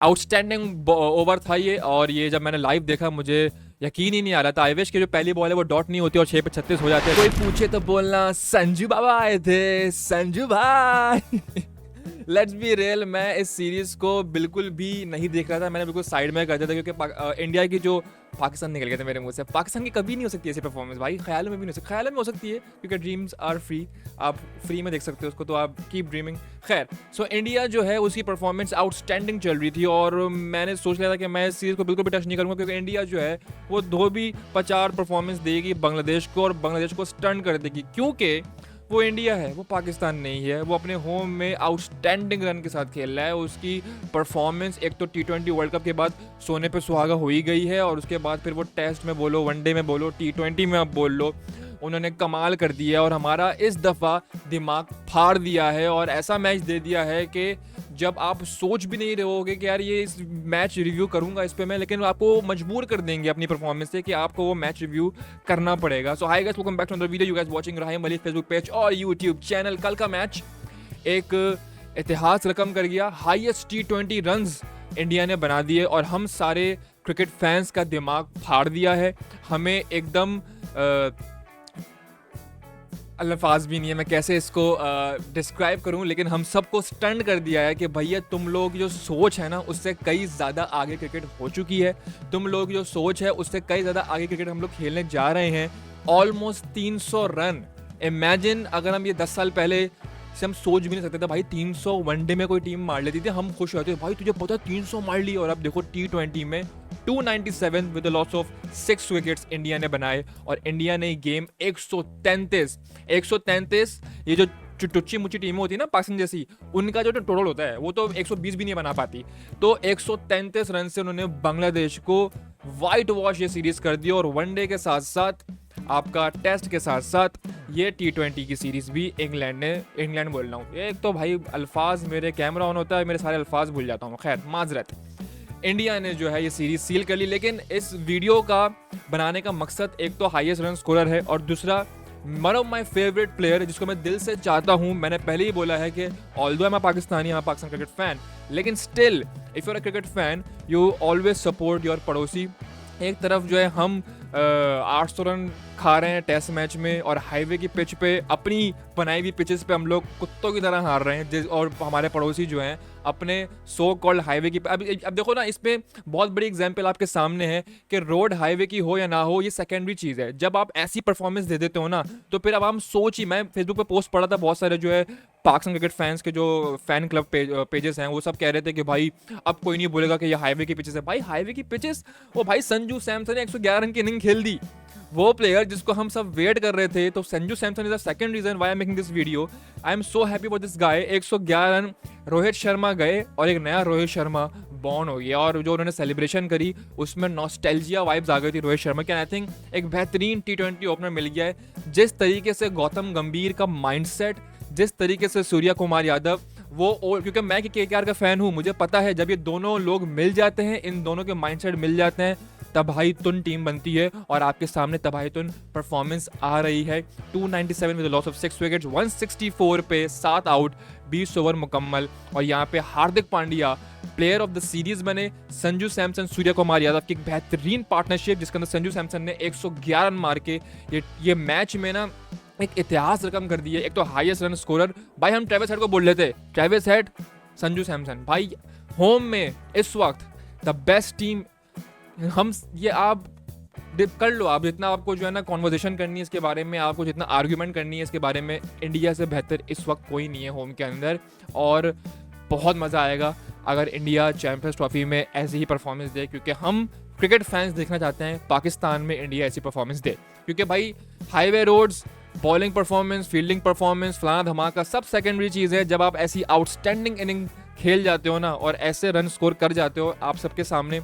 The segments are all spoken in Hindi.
आउटस्टैंडिंग ओवर था ये, और ये जब मैंने लाइव देखा मुझे यकीन ही नहीं आ रहा था। आई विश के जो पहली बॉल है वो डॉट नहीं होती और 6 पे 36 हो जाते हैं। कोई पूछे तो बोलना संजू बाबा आए थे, संजू भाई। लेट्स बी रियल, मैं इस सीरीज को बिल्कुल भी नहीं देख रहा था, मैंने बिल्कुल साइड में कर दिया था, क्योंकि इंडिया की जो पाकिस्तान निकल गए थे मेरे मुंह से। पाकिस्तान की कभी नहीं हो सकती ऐसी परफॉर्मेंस भाई, ख्यालों में भी नहीं हो सकती। ख्यालों में हो सकती है क्योंकि ड्रीम्स आर फ्री, आप फ्री में देख सकते हो उसको, तो आप कीप ड्रीमिंग। खैर, सो इंडिया जो है उसकी परफॉर्मेंस आउटस्टैंडिंग चल रही थी, और मैंने सोच लिया था कि मैं इस सीरीज को बिल्कुल भी टच नहीं करूंगा, क्योंकि इंडिया जो है वो धोबी पचार परफॉर्मेंस देगी बांग्लादेश को, और बांग्लादेश को स्टन कर देगी, क्योंकि वो इंडिया है, वो पाकिस्तान नहीं है। वो अपने होम में आउटस्टैंडिंग रन के साथ खेल रहा है। उसकी परफॉर्मेंस एक तो T20 वर्ल्ड कप के बाद सोने पे सुहागा हो ही गई है, और उसके बाद फिर वो टेस्ट में बोलो, वनडे में बोलो, T20 में अब बोल लो, उन्होंने कमाल कर दिया और हमारा इस दफ़ा दिमाग फाड़ दिया है, और ऐसा मैच दे दिया है कि जब आप सोच भी नहीं रहे होगे कि यार ये इस मैच रिव्यू करूंगा इस पे मैं, लेकिन आपको मजबूर कर देंगे अपनी परफॉर्मेंस से कि आपको वो मैच रिव्यू करना पड़ेगा। So hi guys, welcome back to another video. You guys watching Rahim Ali Facebook page और यूट्यूब चैनल। कल का मैच एक इतिहास रकम कर गया, हाईएस्ट T20 रन्स इंडिया ने बना दिए, और हम सारे क्रिकेट फैंस का दिमाग फाड़ दिया है। हमें एकदम अल्फाज भी नहीं है मैं कैसे इसको डिस्क्राइब करूं, लेकिन हम सबको स्टंड कर दिया है कि भैया तुम लोग जो सोच है ना उससे कई ज़्यादा आगे क्रिकेट हो चुकी है। तुम लोग जो सोच है उससे कई ज़्यादा आगे क्रिकेट हम लोग खेलने जा रहे हैं। ऑलमोस्ट 300 रन, इमेजिन अगर हम ये 10 साल पहले से हम सोच भी नहीं सकते थे भाई 300 वनडे में कोई टीम मार लेती थी, हम खुश होते भाई तुझे पता 300 मार ली। और अब देखो T20 में 297 with loss of 6 wickets India ने बनाए, और इंडिया ने गेम 133 ये जो टुच्ची मुच्ची टीमें होती है ना पाकिस्तान जैसी, उनका जो टोटल होता है वो तो 120 भी नहीं बना पाती। तो 133 रन से उन्होंने बांग्लादेश को वाइट वॉश ये सीरीज कर दी, और वनडे के साथ साथ आपका टेस्ट के साथ साथ ये T20 की सीरीज भी इंग्लैंड बोल रहा हूँ, एक तो भाई अल्फाज मेरे कैमरा ऑन होता है मेरे सारे अल्फाज भूल जाता हूँ, खैर माजरत। इंडिया ने जो है ये सीरीज सील कर ली, लेकिन इस वीडियो का बनाने का मकसद एक तो हाईएस्ट रन स्कोरर है, और दूसरा one of my favourite player जिसको मैं दिल से चाहता हूँ। मैंने पहले ही बोला है कि ऑल्दो मैं पाकिस्तानी, मैं पाकिस्तान क्रिकेट फैन, लेकिन still if you are a cricket fan you always support your पड़ोसी। एक तरफ जो है हम 800 रन खा रहे हैं टेस्ट मैच में, और हाईवे की पिच पे अपनी बनाई हुई पिचेस पे हम लोग कुत्तों की तरह हार रहे हैं, और हमारे पड़ोसी जो हैं अपने सो कॉल्ड हाईवे की। अब देखो ना, इस पे बहुत बड़ी एग्जांपल आपके सामने है कि रोड हाईवे की हो या ना हो ये सेकेंडरी चीज़ है। जब आप ऐसी परफॉर्मेंस दे देते हो ना, तो फिर अब हम सोच ही, मैं फेसबुक पे पोस्ट पढ़ा था, बहुत सारे जो है पाकिस्तान क्रिकेट फैंस के जो फैन क्लब पेजेस हैं वो सब कह रहे थे कि भाई अब कोई नहीं बोलेगा कि ये हाईवे की पिचेस है। भाई हाईवे की पिचेस, वो भाई संजू सैमसन ने 111 रन की इनिंग खेल दी, वो प्लेयर जिसको हम सब वेट कर रहे थे। तो Sanju Samson is the second reason why I am making this video. I am so happy for this guy. 111 run Rohit Sharma गए और एक नया रोहित शर्मा बॉर्न हो गया, और जो उन्होंने सेलिब्रेशन करी उसमें नॉस्टैल्जिया वाइब्स आ गई थी रोहित शर्मा की। आई थिंक एक बेहतरीन T20 ओपनर मिल गया है। जिस तरीके से गौतम गंभीर का माइंडसेट, जिस तरीके से सूर्या कुमार यादव, वो क्योंकि मैं KKR का फैन हूँ, मुझे पता है जब ये दोनों लोग मिल जाते हैं, इन दोनों के माइंडसेट मिल जाते हैं, तबाही तुन टीम बनती है, और आपके सामने तबाही तुन परफॉर्मेंस आ रही है। 297 विद लॉस ऑफ 6 विकेट्स, 164 पे 7 आउट, 20 ओवर मुकम्मल, और यहाँ पे Hardik Pandya player of the series बने। संजू सैमसन सूर्या कुमार यादव की एक बेहतरीन पार्टनरशिप, जिसके अंदर संजू सैमसन ने 111 रन मार के ये मैच में ना एक इतिहास रकम कर दी है। एक तो हाईएस्ट रन स्कोरर, भाई हम ट्रेविस हेड को बोल लेते, ट्रेविस हेड, संजू सैमसन, भाई होम में इस वक्त द बेस्ट टीम। हम ये आप कर लो, आप जितना आपको जो है ना कॉन्वर्जेशन करनी है इसके बारे में, आपको जितना आर्ग्यूमेंट करनी है इसके बारे में, इंडिया से बेहतर इस वक्त कोई नहीं है होम के अंदर। और बहुत मज़ा आएगा अगर इंडिया चैंपियंस ट्रॉफी में ऐसी ही परफॉर्मेंस दे, क्योंकि हम क्रिकेट फैंस देखना चाहते हैं पाकिस्तान में इंडिया ऐसी परफॉर्मेंस दे। क्योंकि भाई highway roads, bowling performance, fielding performance, फलाना धमाका सब सेकेंडरी चीज़ है। जब आप ऐसी आउटस्टैंडिंग इनिंग खेल जाते हो ना और ऐसे रन स्कोर कर जाते हो, आप सबके सामने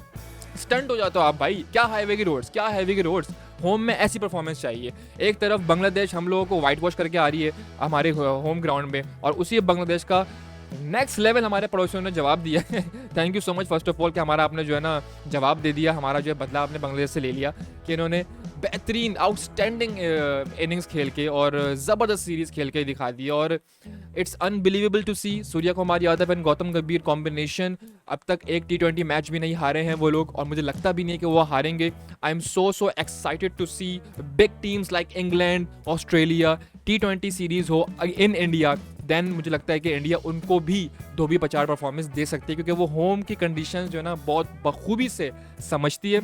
स्टंट हो जाते हो आप। भाई क्या हाईवे की रोड्स, क्या हाईवे की रोड्स, होम में ऐसी परफॉर्मेंस चाहिए। एक तरफ बांग्लादेश हम लोगों को वाइट वॉश करके आ रही है हमारे होम ग्राउंड में, और उसी बांग्लादेश का नेक्स्ट लेवल हमारे पड़ोसियों ने जवाब दिया है। Thank you so much first of all कि हमारा आपने जो है ना जवाब दे दिया, हमारा जो है बदला आपने बांग्लादेश से ले लिया कि इन्होंने बेहतरीन आउटस्टैंडिंग इनिंग्स खेल के और ज़बरदस्त सीरीज़ खेल के दिखा दी। और it's unbelievable to see Surya Kumar Yadav and Gautam Gambhir combination. अब तक एक T20 मैच भी नहीं हारे हैं वो लोग, और मुझे लगता भी नहीं है कि वो हारेंगे। I am so excited to see big teams like England, Australia T20 series हो इन इंडिया। देन मुझे लगता है कि इंडिया उनको भी धोबी पछाड़ परफॉर्मेंस दे सकती है, क्योंकि वो होम की कंडीशंस जो है ना बहुत बखूबी से समझती है।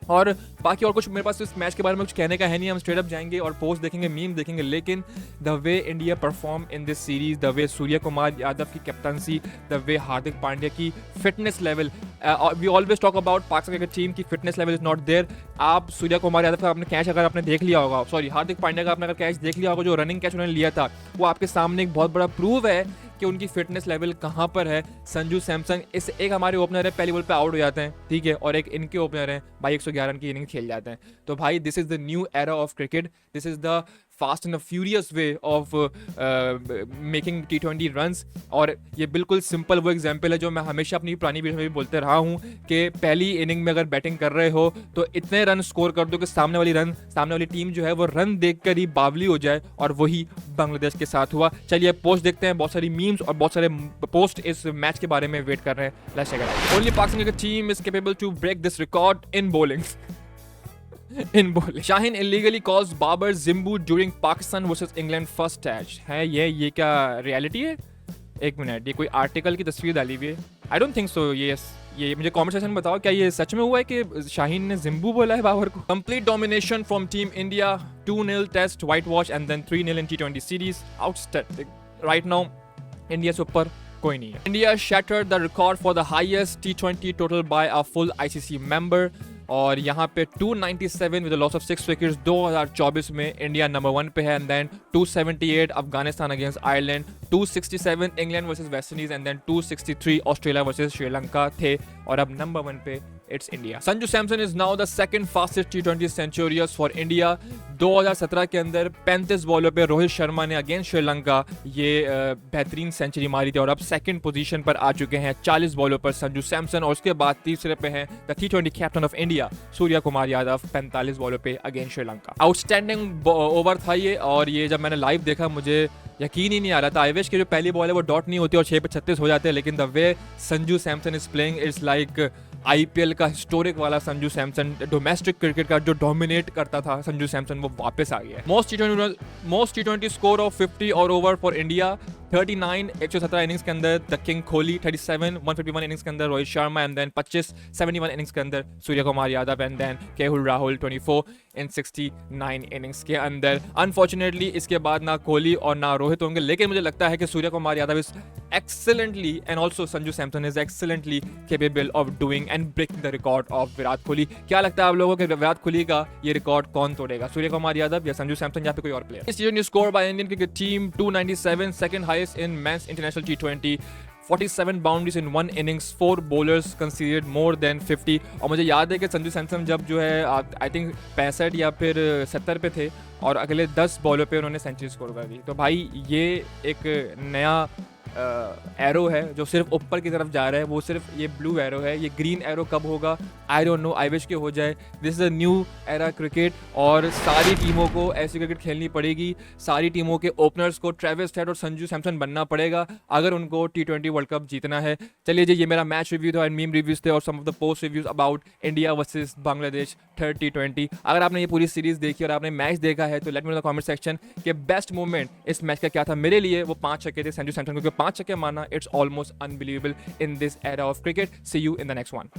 और बाकी और कुछ मेरे पास इस मैच के बारे में कुछ कहने का है नहीं, हम स्ट्रेट अप जाएंगे और पोस्ट देखेंगे, मीम देखेंगे। लेकिन the way India perform in this series, the way Surya Kumar Yadav की captaincy, the way Hardik Pandya की fitness level, we always talk about Pakistan cricket team की fitness level is not there. आप सूर्या कुमार यादव का आपने कैच अगर आपने देख लिया होगा, सॉरी हार्दिक पांड्या का आपने अगर कैच देख लिया होगा, जो रनिंग कैच उन्होंने लिया था, वो आपके सामने एक बहुत बड़ा प्रूव है कि उनकी फिटनेस लेवल कहाँ पर है। संजू सैमसन, इस एक हमारे ओपनर है पहली बॉल पे आउट हो जाते हैं, ठीक है, और एक इनके ओपनर हैं भाई 111 रन की इनिंग खेल जाते हैं। तो भाई this is the new era of cricket, this is the fast and furious way of making T20 runs. और ये बिल्कुल सिंपल वो एग्जाम्पल है जो मैं हमेशा अपनी पुरानी वीडियो में भी बोलते रहा हूँ कि पहली इनिंग में अगर बैटिंग कर रहे हो तो इतने रन स्कोर कर दो कि सामने वाली टीम जो है वो रन देखकर ही बावली हो जाए, और वही बांग्लादेश के साथ हुआ। चलिए पोस्ट देखते हैं, बहुत सारी मीम्स और बहुत सारे पोस्ट इस मैच के बारे में वेट कर रहे हैं। Let's check it out. Only Pakistan team is capable to break this record in bowling. In bowling, Shaheen illegally calls Babar Zimbu during Pakistan versus England first test. है ये क्या रियलिटी है? एक मिनट, ये कोई आर्टिकल की तस्वीर डाली हुई है? I don't think so. ये मुझे कमेंट सेक्शन में बताओ, क्या ये सच में हुआ है कि शाहीन ने जिम्बू बोला है बाबर को? Complete domination from team India, 2-0 test whitewash and then 3-0 in T20 series. Outstanding. Right now India से ऊपर कोई नहीं है। India shattered the record for the highest T20 total by a full ICC member, और यहाँ पे 297 विद लॉस ऑफ 6 विकेट्स 2024 में इंडिया नंबर 1 पे है। And then 278 Afghanistan against Ireland, 267 England versus West Indies, and then 263 Australia versus Sri Lanka थे, और अब नंबर 1 पे it's India. Sanju Samson is now the second fastest T20 centuries for India. 2017 के अंदर 35 बॉलों पे रोहित शर्मा ने अगेंस्ट श्रीलंका ये बेहतरीन सेंचुरी मारी थी, और अब सेकंड पोजीशन पर आ चुके हैं 40 बॉलों पर संजू सैमसन, और उसके बाद तीसरे पे हैं the T20 captain of India Surya Kumar Yadav 45 बॉलों पे अगेंस्ट श्रीलंका। आउटस्टैंडिंग ओवर था ये, और ये जब मैंने लाइव देखा मुझे यकीन ही नहीं आ रहा था। आई विश की जो पहली बॉल है वो डॉट नहीं होती और 6 पे 36 हो जाते हैं, लेकिन the way Sanju Samson is playing it's like IPL का हिस्टोरिक वाला संजू सैमसन। डोमेस्टिक क्रिकेट का जो डोमिनेट करता था संजू सैमसन, वो वापस आ गया है। मोस्ट T20 स्कोर ऑफ 50 और ओवर फॉर इंडिया, 39 117 इनिंग्स के अंदर द किंग कोहली, 37 151 इनिंग्स के अंदर Rohit Sharma, and then 25 71 innings के अंदर Surya Kumar Yadav, and then KL Rahul 24 in 69 innings के अंदर। अनफॉर्चुनेटली इसके बाद ना कोहली और ना रोहित होंगे, लेकिन मुझे लगता है कि Surya Kumar Yadav is excellently and also Sanju Samson is excellently capable of doing and breaking the record of Virat Kohli. क्या लगता है आप लोगों को कि विराट कोहली का ये रिकॉर्ड कौन तोड़ेगा, सूर्य कुमार यादव या संजू सैमसन या फिर कोई और प्लेयर? इस T20 score by Indian cricket team 297, second highest in men's international T20, 47 boundaries in 1 innings, 4 bowlers conceded more than 50। और मुझे याद है कि संजू सैमसन जब जो है आई थिंक 65 या फिर 70 पे थे, और अगले 10 बॉलों पे उन्होंने सेंचुरी स्कोर कर दी। तो भाई ये एक नया एरो है जो सिर्फ ऊपर की तरफ जा रहा है, वो सिर्फ ये ब्लू एरो है। ये ग्रीन एरो कब होगा I don't know, I wish के हो जाए। This is a new era cricket, और सारी टीमों को ऐसी क्रिकेट खेलनी पड़ेगी। सारी टीमों के ओपनर्स को ट्रेविस हेड और संजू सैमसन बनना पड़ेगा अगर उनको T20 वर्ल्ड कप जीतना है। चलिए जी, ये मेरा मैच रिव्यू था एंड मीम रिव्यूज थे और some of the post reviews about India versus Bangladesh third T20। अगर आपने ये पूरी सीरीज देखी और आपने मैच देखा है तो let me know the comment section कि बेस्ट मोमेंट इस मैच का क्या था। मेरे लिए वो 5 छक्के थे संजू सैमसन, क्योंकि 5 छक्के मारना it's almost unbelievable in this era of cricket. See you in the next one.